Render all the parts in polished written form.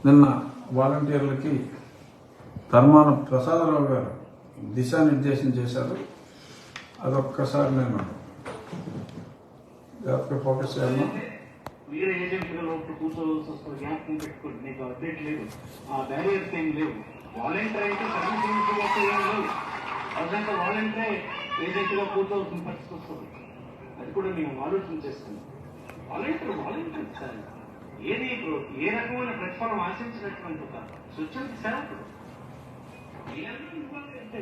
నిన్న వాలంటీర్లకి ధర్మాన ప్రసాదరావు గారు దిశానిర్దేశం చేశారు. అదొక్కసారి నేను జాగ్రత్తగా ఫోకస్ చేయాలి. వీర ఏజెంట్గా లోపల కూర్చోవలసి వస్తుంది. జ్ఞాపకం పెట్టుకోండి, నీకు అప్డేట్ లేదు, ఆ బ్యారియర్స్ ఏం లేవు. వాలంటీర్ అయితే సర్వీసింగ్ ఏం లేవు. అదంతా వాలంటీర్ ఏజెంట్గా కూర్చోవలసిన పరిస్థితి వస్తుంది. అది కూడా మేము ఆలోచన చేస్తున్నాం. వాలంటీర్ సార్ ఏది ఇప్పుడు ఏ రకమైన ప్రతిఫలం ఆశించినటువంటి ఒక స్వచ్ఛంద సేవకుడు అంటే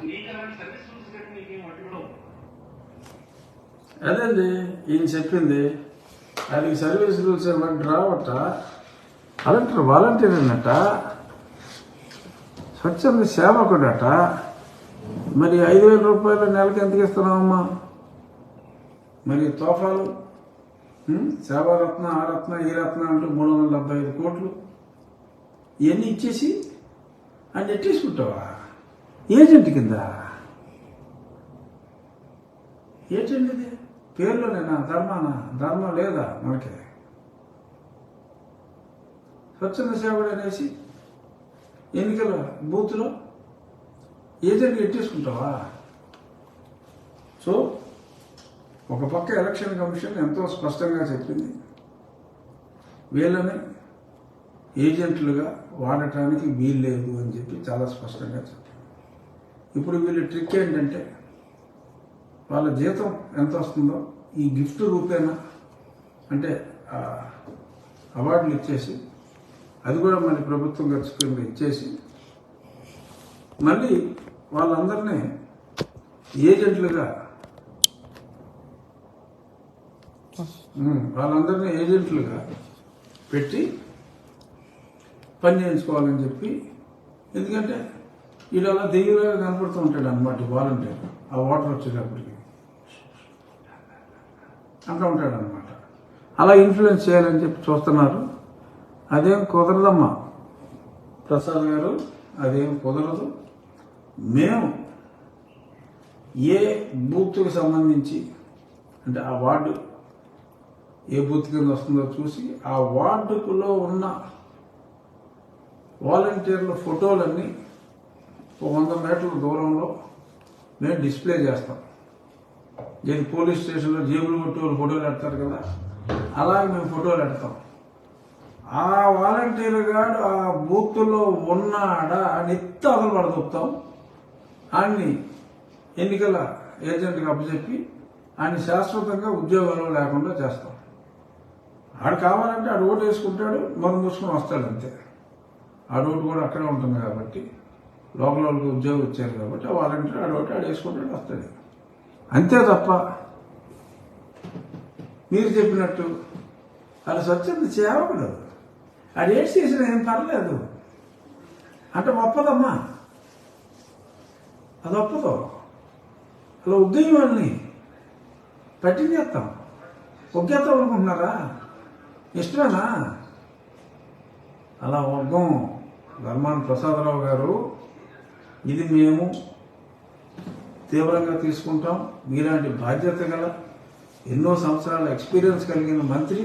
నీకు అలాంటి సర్వీస్ రూల్స్ కట్టి నీకేం అడ్డుకోవడం. అదండి ఈయన చెప్పింది. ఆయనకి సర్వీస్ రూల్స్ ఏమంటే రావట. కలెక్టర్ వాలంటీర్ అన్నట, స్వచ్ఛంద సేవకుడట. మరి 5,000 రూపాయలు నెలకి ఎందుకు ఇస్తున్నామమ్మా? మరి తోఫాలు సేవారత్న, ఆ రత్న, ఈ రత్న అంటూ 375 కోట్లు ఇవన్నీ ఇచ్చేసి అని ఎట్టేసుకుంటావా? ఏజెంట్ కింద. ఏజెంట్ ఇది పేర్లోనేనా? ధర్మం లేదా మనకి? స్వచ్ఛంద సేవకుడు అనేసి ఎన్నికల బూత్లో ఏజెంట్ ఎట్టేసుకుంటావా? సో ఒక పక్క ఎలక్షన్ కమిషన్ ఎంతో స్పష్టంగా చెప్పింది, వీళ్ళని ఏజెంట్లుగా వాడటానికి వీలు లేదు అని చెప్పి చాలా స్పష్టంగా చెప్పింది. ఇప్పుడు వీళ్ళ ట్రిక్ ఏంటంటే, వాళ్ళ జీతం ఎంత వస్తుందో ఈ గిఫ్ట్ రూపేనా అంటే అవార్డులు ఇచ్చేసి, అది కూడా మళ్ళీ ప్రభుత్వం ఖర్చు కింద ఇచ్చేసి, మళ్ళీ వాళ్ళందరినీ ఏజెంట్లుగా పెట్టి పని చేయించుకోవాలని చెప్పి. ఎందుకంటే వీళ్ళు అలా దెయ్యంగా కనపడుతూ ఉంటాడు అనమాట వాలంటీర్. ఆ వాటర్ వచ్చేటప్పటికి అంటూ ఉంటాడు అనమాట. అలా ఇన్ఫ్లుయెన్స్ చేయాలని చెప్పి చూస్తున్నారు. అదేం కుదరదమ్మా ప్రసాద్ గారు, అదేం కుదరదు. మేము ఏ బూత్కి సంబంధించి అంటే ఆ వార్డు ఏ బూత్ కింద వస్తుందో చూసి ఆ వార్డులో ఉన్న వాలంటీర్ల ఫోటోలన్నీ 100 మీటర్ల దూరంలో మేము డిస్ప్లే చేస్తాం. ఏది పోలీస్ స్టేషన్లో జేబులు కొట్టి వాళ్ళు ఫోటోలు పెడతారు కదా, అలాగే మేము ఫోటోలు పెడతాం. ఆ వాలంటీర్ గారు ఆ బూత్లో ఉన్నాడా అని అదలు పడదొప్పుతాం. ఆయన్ని ఎన్నికల ఏజెంట్గా అప్పచెప్పి ఆయన శాశ్వతంగా ఉద్యోగంలో లేకుండా చేస్తాం. ఆడు కావాలంటే ఆడు ఓటు వేసుకుంటాడు, మరి మూసుకొని వస్తాడు అంతే. ఆడు ఓటు కూడా అక్కడే ఉంటుంది కాబట్టి, లోకల్ వాళ్ళకి ఉద్యోగం ఇచ్చారు కాబట్టి ఆ వాలంటీర్ ఆడు ఓటు ఆడు వేసుకుంటాడు, వస్తాడు అంతే. తప్ప మీరు చెప్పినట్టు అది స్వచ్ఛంద సేవకుడు, ఆడు ఏడు చేసినా ఏం పర్లేదు అంటే ఒప్పదమ్మా. అది ఒప్పదు. అలా ఉద్యోగం వాళ్ళని పట్టించేస్తాం, ఒగ్గేస్తాం అనుకుంటున్నారా? ఇష్టమేనా? అలా ఒగ్గం. ధర్మాన ప్రసాదరావు గారు, ఇది మేము తీవ్రంగా తీసుకుంటాం. మీలాంటి బాధ్యత గల ఎన్నో సంవత్సరాల ఎక్స్పీరియన్స్ కలిగిన మంత్రి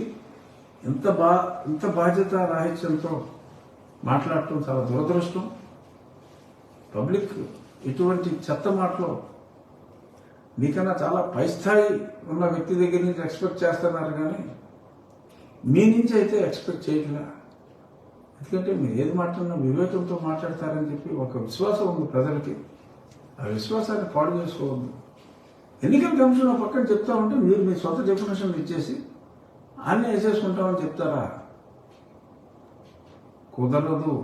ఇంత బాధ్యత రాహిత్యంతో మాట్లాడటం చాలా దురదృష్టం. పబ్లిక్ ఇటువంటి చెత్త మాటలు మీకన్నా చాలా పై స్థాయి ఉన్న వ్యక్తి దగ్గర నుంచి ఎక్స్పెక్ట్ చేస్తున్నారు, కానీ మీ నుంచి అయితే ఎక్స్పెక్ట్ చేయట్లా. ఎందుకంటే మీరు ఏది మాట్లాడినా వివేకంతో మాట్లాడతారని చెప్పి ఒక విశ్వాసం ఉంది ప్రజలకి. ఆ విశ్వాసాన్ని పాడు చేసుకోవద్దు. ఎన్నికల కమిషన్ పక్కన చెప్తా ఉంటే మీరు మీ సొంత డెఫినేషన్లు ఇచ్చేసి అన్నీ వేసేసుకుంటామని చెప్తారా? కుదరదు.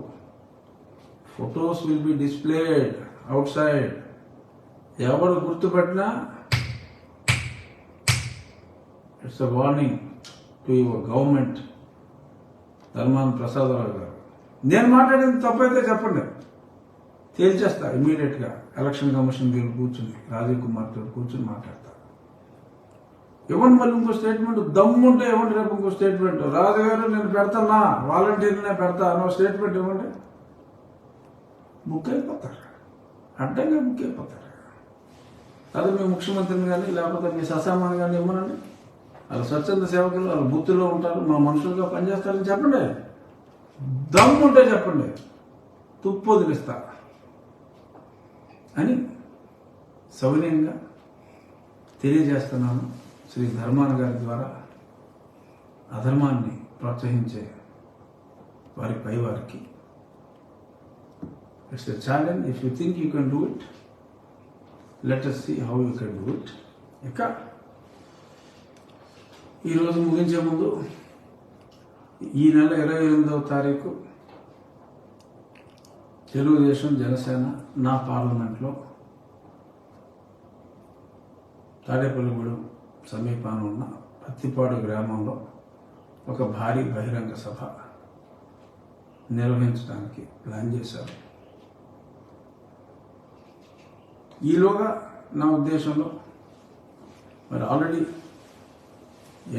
Photos will be displayed outside. ఎవరు గుర్తుపెట్టినా it's a warning to your government. Dharmana Prasadarao గారు, నేను మాట్లాడింది తప్పైతే చెప్పండి, తేల్చేస్తా ఇమీడియట్గా. ఎలక్షన్ కమిషన్ దగ్గర కూర్చుని రాజీవ్ కుమార్ తో కూర్చుని మాట్లాడతా. ఇవ్వండి మళ్ళీ ఇంకో స్టేట్మెంట్. దమ్ముంటే ఇవ్వండి. రేపు ఇంకో స్టేట్మెంట్, రాజుగారు నేను పెడతానా వాలంటీర్నే పెడతా అనో స్టేట్మెంట్ ఇవ్వండి. బుక్ అయిపోతారు, అడ్డంగా బుక్ అయిపోతారు. అదే మీ ముఖ్యమంత్రిని కానీ లేకపోతే మీ ససామాన్ని కానీ ఇవ్వనండి. వాళ్ళు స్వచ్ఛంద సేవకులు, వాళ్ళు బూత్తుల్లో ఉంటారు, మా మనుషులుగా పనిచేస్తారని చెప్పండి. దమ్ముంటే చెప్పండి, తుప్పు వదిలిస్తా అని సౌన్యంగా తెలియజేస్తున్నాను. శ్రీ ధర్మాన గారి ద్వారా అధర్మాన్ని ప్రోత్సహించే వారి పై వారికి it's a challenge. If you think you can do it, let us see how you can do it. ఇక ఈరోజు ముగించే ముందు ఈ నెల 28వ తారీఖు తెలుగుదేశం జనసేన నా పార్లమెంట్లో తాడేపల్లిగూడెం సమీపాన ఉన్న పత్తిపాడు గ్రామంలో ఒక భారీ బహిరంగ సభ నిర్వహించడానికి ప్లాన్ చేశారు. ఈలోగా నా ఉద్దేశంలో మరి ఆల్రెడీ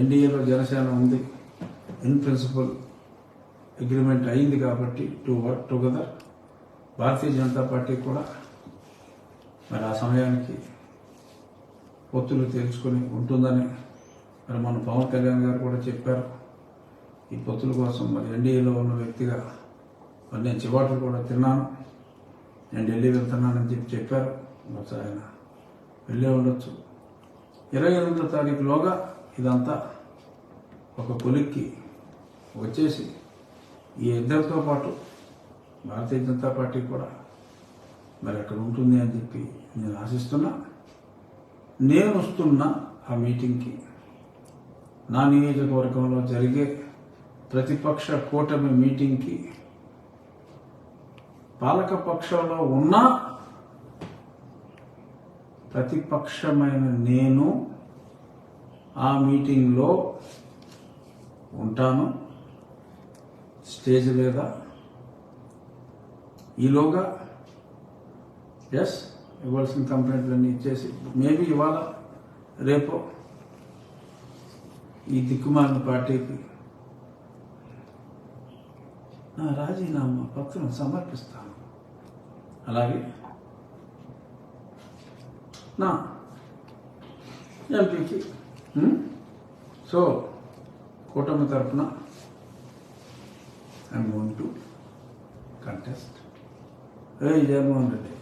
ఎన్డీఏలో జనసేన ఉంది, ఇన్ ప్రిన్సిపల్ అగ్రిమెంట్ అయింది కాబట్టి to work together. Bharatiya Janata party కూడా మరి ఆ సమయానికి పొత్తులు తేల్చుకొని ఉంటుందని మరి మన పవన్ కళ్యాణ్ గారు కూడా చెప్పారు. ఈ పొత్తుల కోసం మరి ఎన్డీఏలో ఉన్న వ్యక్తిగా మరి నేను చివాట్లు కూడా తిన్నాను, నేను ఢిల్లీ వెళ్తున్నానని చెప్పారు. బహుశా ఆయన వెళ్ళే ఉండొచ్చు. 28వ తారీఖులోగా ఇదంతా ఒక కొలిక్కి వచ్చేసి ఈ ఇద్దరితో పాటు భారతీయ జనతా పార్టీ కూడా మరి అక్కడ ఉంటుంది అని చెప్పి నేను ఆశిస్తున్నా. నేను వస్తున్న ఆ మీటింగ్కి, నా నియోజకవర్గంలో జరిగే ప్రతిపక్ష కూటమి మీటింగ్కి పాలకపక్షంలో ఉన్న ప్రతిపక్షమైన నేను ఆ మీటింగ్లో ఉంటాను, స్టేజ్ మీద. ఈలోగా ఇవ్వాల్సిన కంప్లైంట్లన్నీ ఇచ్చేసి మేబీ ఇవాళ రేపు ఈ దిక్కుమాలిన పార్టీకి నా రాజీనామా పత్రం సమర్పిస్తాను. అలాగే నా ఎంపీకి సో కూటమి తరఫున I'm going to contest. Jaganmohan Reddy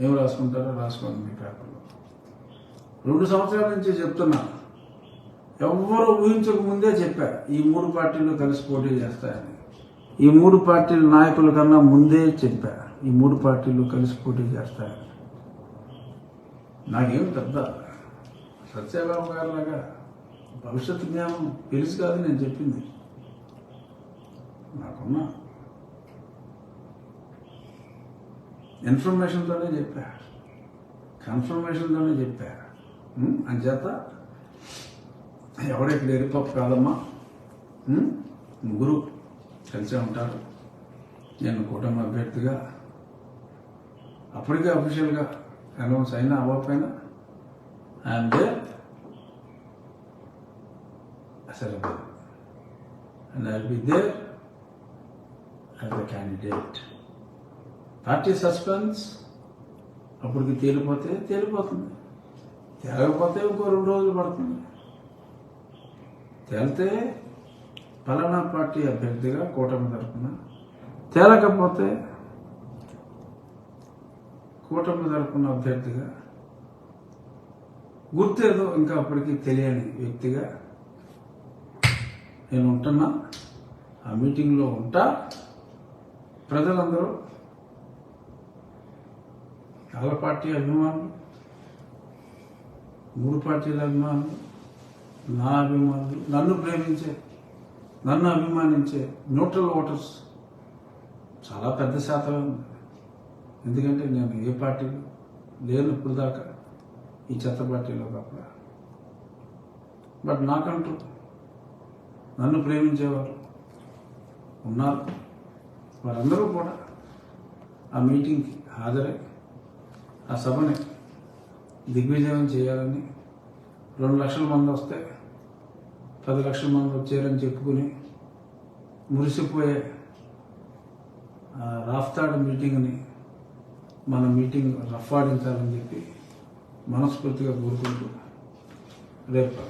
ఏం రాసుకుంటారో రాసుకోండి మీ పేపర్లో. 2 సంవత్సరాల నుంచి చెప్తున్నా, ఎవ్వరూ ఊహించక ముందే చెప్పా ఈ 3 పార్టీలు కలిసి పోటీ చేస్తాయని. ఈ 3 పార్టీల నాయకుల కన్నా ముందే చెప్పా ఈ 3 పార్టీలు కలిసి పోటీ చేస్తాయని. నాకేం పెద్ద సత్యబాబు గారిలాగా భవిష్యత్తు జ్ఞానం తెలుసు కాదు నేను చెప్పింది. నాకున్న ఇన్ఫర్మేషన్తోనే చెప్పా, కన్ఫర్మేషన్తోనే చెప్పా. అంచేత ఎవరైతే ఎరిపప్పు కాదమ్మా, 3 కలిసే ఉంటారు. నేను కూటమి అభ్యర్థిగా అప్పటికే అఫీషియల్గా అనౌన్స్ అయినా అవ్వకపోయినా ఐఎమ్ దేర్ అసలు, and I will be there as the candidate. Party suspense అప్పటికి తేలిపోతుంది, తేలకపోతే ఇంకో 2 రోజులు పడుతుంది. తేలితే పలానా పార్టీ అభ్యర్థిగా కూటమి తరఫున, తేలకపోతే కూటమి తరఫున అభ్యర్థిగా, గుర్తేదో ఇంకా అప్పటికి తెలియని వ్యక్తిగా నేను ఉంటున్నా. ఆ మీటింగ్లో ఉంటా. ప్రజలందరూ చాలా పార్టీ అభిమానులు, 3 పార్టీల అభిమానులు, నా అభిమానులు, నన్ను ప్రేమించే, నన్ను అభిమానించే న్యూట్రల్ ఓటర్స్ చాలా పెద్ద శాతం ఉంది. ఎందుకంటే నేను ఏ పార్టీలో లేను ఇప్పుడు దాకా, ఈ చెత్త పార్టీలో తప్ప. బట్ నాకంటూ నన్ను ప్రేమించేవారు ఉన్నారు. వారందరూ కూడా ఆ మీటింగ్కి హాజరై ఆ సభని దిగ్విజయం చేయాలని, 2 లక్షల మంది వస్తే 10 లక్షల మంది వచ్చారని చెప్పుకుని మురిసిపోయే రాఫ్తాడ్ మీటింగ్ని మన మీటింగ్ రఫాడించాలని చెప్పి మనస్ఫూర్తిగా కోరుకుంటూ రేపు